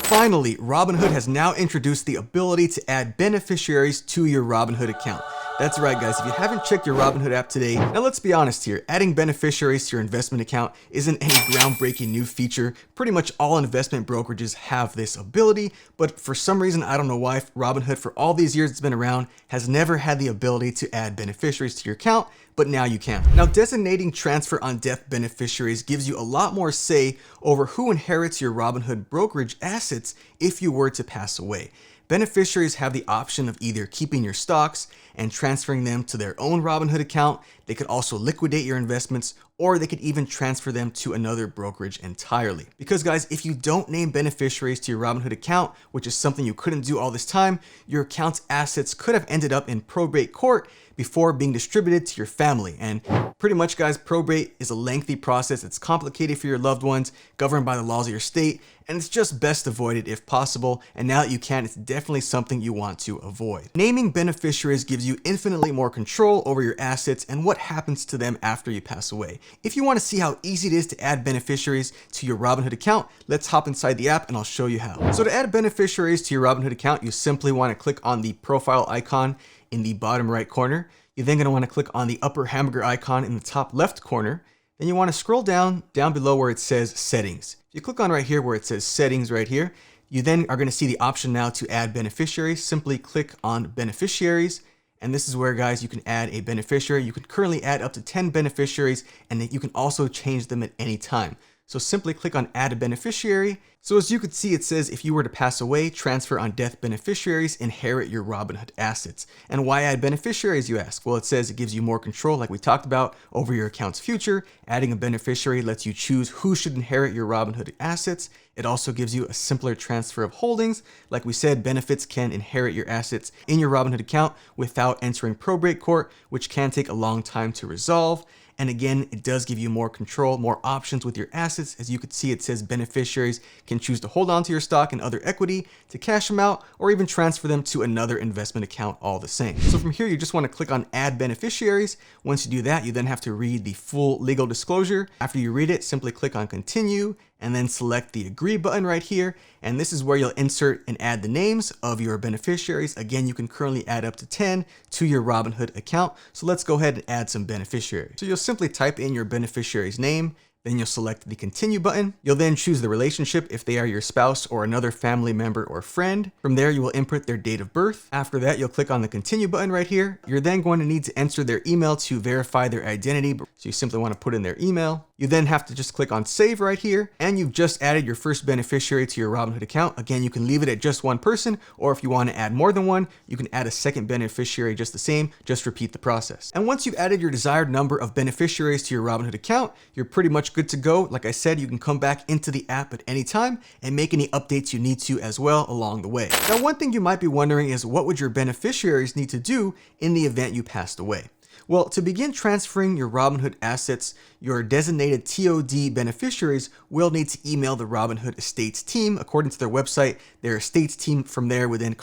Finally, Robinhood has now introduced the ability to add beneficiaries to your Robinhood account. That's right, guys. If you haven't checked your Robinhood app today, now let's be honest here, adding beneficiaries to your investment account isn't any groundbreaking new feature. Pretty much all investment brokerages have this ability, but for some reason, I don't know why, Robinhood, for all these years it's been around, has never had the ability to add beneficiaries to your account, but now you can. Now, designating transfer on death beneficiaries gives you a lot more say over who inherits your Robinhood brokerage assets if you were to pass away. Beneficiaries have the option of either keeping your stocks and transferring them to their own Robinhood account. They could also liquidate your investments, or they could even transfer them to another brokerage entirely. Because guys, if you don't name beneficiaries to your Robinhood account, which is something you couldn't do all this time, your account's assets could have ended up in probate court before being distributed to your family. And pretty much, guys, probate is a lengthy process. It's complicated for your loved ones, governed by the laws of your state, and it's just best avoided if possible. And now that you can, it's definitely something you want to avoid. Naming beneficiaries gives you infinitely more control over your assets and what happens to them after you pass away. If you want to see how easy it is to add beneficiaries to your Robinhood account, let's hop inside the app and I'll show you how. So to add beneficiaries to your Robinhood account, you simply want to click on the profile icon in the bottom right corner. You're then going to want to click on the upper hamburger icon in the top left corner. Then you want to scroll down below where it says settings. If you click on right here where it says settings right here, you then are going to see the option now to add beneficiaries. Simply click on beneficiaries. And this is where, guys, you can add a beneficiary. You can currently add up to 10 beneficiaries, and you can also change them at any time. So simply click on add a beneficiary. So as you can see, it says if you were to pass away, transfer on death beneficiaries inherit your Robinhood assets. And why add beneficiaries, you ask? Well, it says it gives you more control, like we talked about, over your account's future. Adding a beneficiary lets you choose who should inherit your Robinhood assets. It also gives you a simpler transfer of holdings. Like we said, benefits can inherit your assets in your Robinhood account without entering probate court, which can take a long time to resolve. And again, it does give you more control, more options with your assets. As you can see, it says beneficiaries can choose to hold on to your stock and other equity, to cash them out, or even transfer them to another investment account, all the same. So from here, you just want to click on add beneficiaries. Once you do that, you then have to read the full legal disclosure. After you read it, simply click on continue and then select the agree button right here. And this is where you'll insert and add the names of your beneficiaries. Again, you can currently add up to 10 to your Robinhood account. So let's go ahead and add some beneficiaries. So you'll simply type in your beneficiary's name. Then you'll select the continue button. You'll then choose the relationship if they are your spouse or another family member or friend. From there, you will input their date of birth. After that, you'll click on the continue button right here. You're then going to need to enter their email to verify their identity. So you simply want to put in their email. You then have to just click on save right here, and you've just added your first beneficiary to your Robinhood account. Again, you can leave it at just one person, or if you want to add more than one, you can add a second beneficiary just the same. Just repeat the process. And once you've added your desired number of beneficiaries to your Robinhood account, you're pretty much good to go. Like I said, you can come back into the app at any time and make any updates you need to as well along the way. Now, one thing you might be wondering is what would your beneficiaries need to do in the event you passed away? Well, to begin transferring your Robinhood assets, your designated TOD beneficiaries will need to email the Robinhood Estates team. According to their website, their estates team from there would then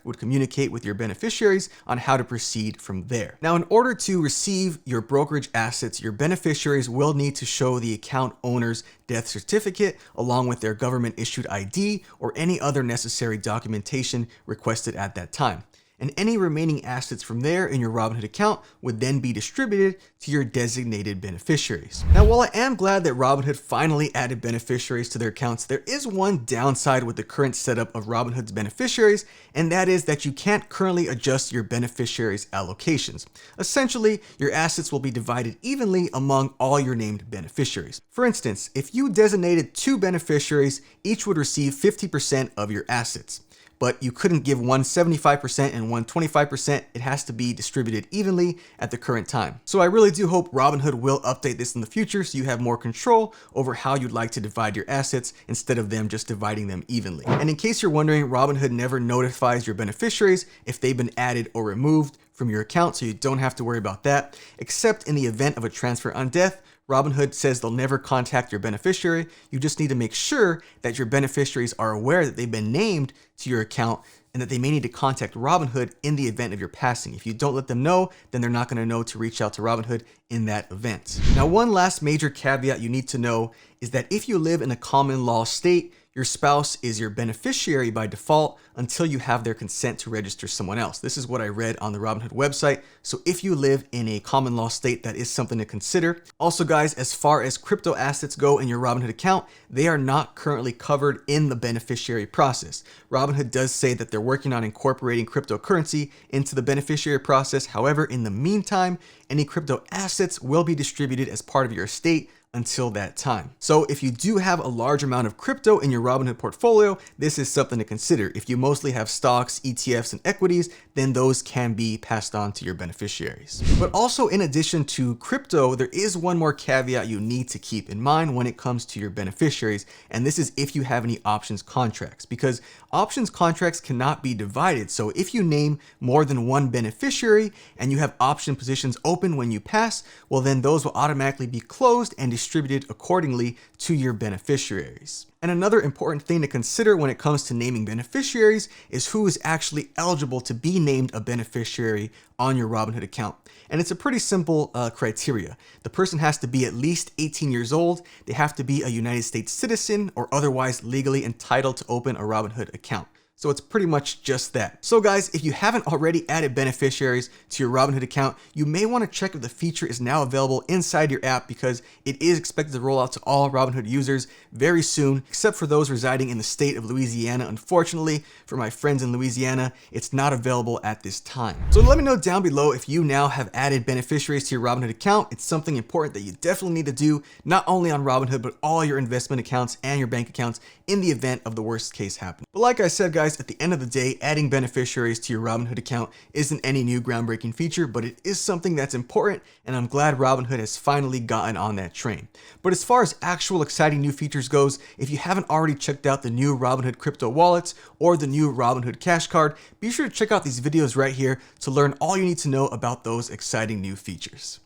would communicate with your beneficiaries on how to proceed from there. Now, in order to receive your brokerage assets, your beneficiaries will need to show the account owner's death certificate along with their government issued ID or any other necessary documentation requested at that time. And any remaining assets from there in your Robinhood account would then be distributed to your designated beneficiaries. Now, while I am glad that Robinhood finally added beneficiaries to their accounts, there is one downside with the current setup of Robinhood's beneficiaries, and that is that you can't currently adjust your beneficiaries' allocations. Essentially, your assets will be divided evenly among all your named beneficiaries. For instance, if you designated 2 beneficiaries, each would receive 50% of your assets. But you couldn't give one 75% and one 25%. It has to be distributed evenly at the current time. So I really do hope Robinhood will update this in the future so you have more control over how you'd like to divide your assets instead of them just dividing them evenly. And in case you're wondering, Robinhood never notifies your beneficiaries if they've been added or removed from your account, so you don't have to worry about that, except in the event of a transfer on death. Robinhood says they'll never contact your beneficiary. You just need to make sure that your beneficiaries are aware that they've been named to your account and that they may need to contact Robinhood in the event of your passing. If you don't let them know, then they're not going to know to reach out to Robinhood in that event. Now, one last major caveat you need to know is that if you live in a common law state, Your spouse is your beneficiary by default until you have their consent to register someone else. This is what I read on the Robinhood website. So if you live in a common law state, that is something to consider. Also guys, as far as crypto assets go in your Robinhood account, they are not currently covered in the beneficiary process. Robinhood does say that they're working on incorporating cryptocurrency into the beneficiary process. However, in the meantime, any crypto assets will be distributed as part of your estate until that time. So if you do have a large amount of crypto in your Robinhood portfolio, this is something to consider. If you mostly have stocks, ETFs, and equities, then those can be passed on to your beneficiaries. But also in addition to crypto, there is one more caveat you need to keep in mind when it comes to your beneficiaries, and this is if you have any options contracts, because options contracts cannot be divided. So if you name more than one beneficiary and you have option positions open when you pass, well then those will automatically be closed and distributed accordingly to your beneficiaries. And another important thing to consider when it comes to naming beneficiaries is who is actually eligible to be named a beneficiary on your Robinhood account. And it's a pretty simple criteria. The person has to be at least 18 years old, they have to be a United States citizen, or otherwise legally entitled to open a Robinhood account. So it's pretty much just that. So guys, if you haven't already added beneficiaries to your Robinhood account, you may want to check if the feature is now available inside your app, because it is expected to roll out to all Robinhood users very soon, except for those residing in the state of Louisiana. Unfortunately, for my friends in Louisiana, it's not available at this time. So let me know down below if you now have added beneficiaries to your Robinhood account. It's something important that you definitely need to do, not only on Robinhood, but all your investment accounts and your bank accounts in the event of the worst case happening. But like I said, guys, at the end of the day, adding beneficiaries to your Robinhood account isn't any new groundbreaking feature, but it is something that's important, and I'm glad Robinhood has finally gotten on that train. But as far as actual exciting new features goes, if you haven't already checked out the new Robinhood crypto wallets or the new Robinhood cash card, be sure to check out these videos right here to learn all you need to know about those exciting new features.